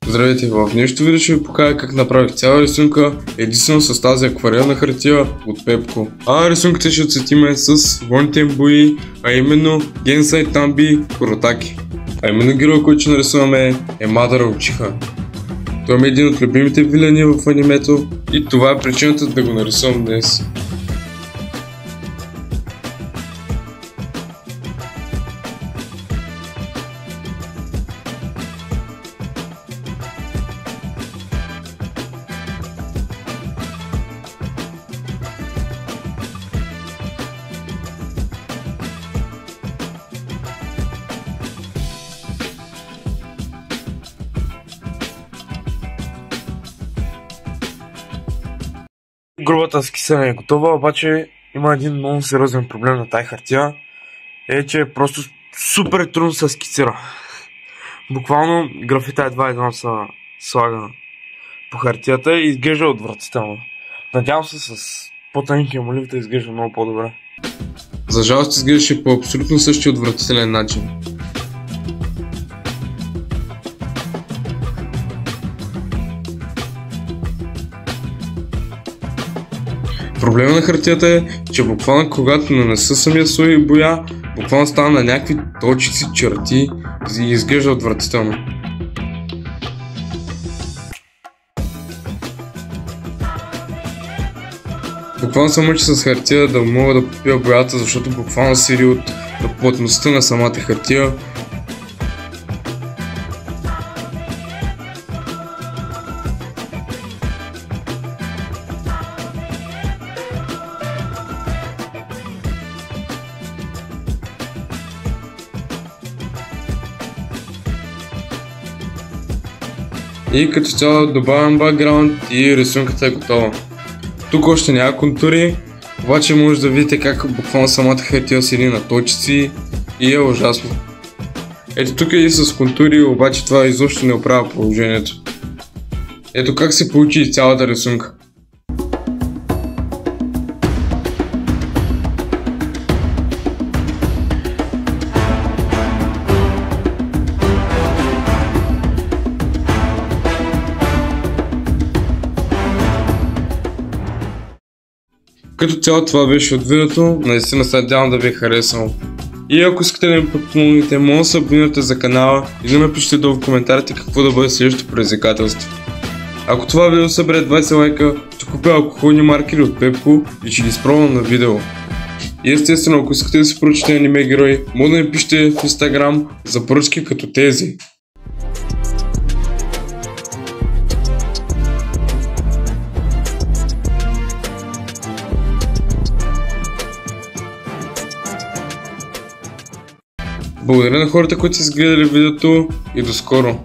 Здравейте, в днешното видео ще ви покажа как направих цяла рисунка единствено с тази акварелна хартия от Пепко. Рисунката ще отцветиме с горните бои, а именно Генсай Тамби Куротаки. А именно героя, който ще нарисуваме е Мадара Учиха. Той е един от любимите вилени в анимето и това е причината да го нарисувам днес. Грубата скица е готова, обаче има един много сериозен проблем на тази хартия. Че е просто супер трудно се скицира. Буквално графита едва се слага по хартията и изглежда отвратително. Надявам се с по-тънкия молив да изглежда много по-добре. За жалост изглеждаше по абсолютно същия отвратителен начин. Проблема на хартията е, че буквално когато нанеса самия слой боя, буквално става на някакви точици, черти и изглежда отвратително. Буквално се мъчи с хартия да мога да попия боята, защото буквално сири от плътността на самата хартия. И като цяло добавям бакграунд и рисунката е готова. Тук още няма контури, обаче може да видите как буквално самата хартия седи на точици и е ужасно. Ето тук е и с контури, обаче това изобщо не оправя положението. Ето как се получи цялата рисунка. Като цяло това беше от видеото, наистина се надявам да ви е харесало. И ако искате да ми подпомогнете, може да се абонирате за канала и да ме пишете долу в коментарите какво да бъде следващото предизвикателство. Ако това видео събере 20 лайка, ще купя алкохолни маркери от Пепко и ще ги изпробвам на видео. И естествено, ако искате да си поръчате аниме герои, може да ми пишете в Instagram за поръчки като тези. Благодаря на хората, които са изгледали видеото и до скоро!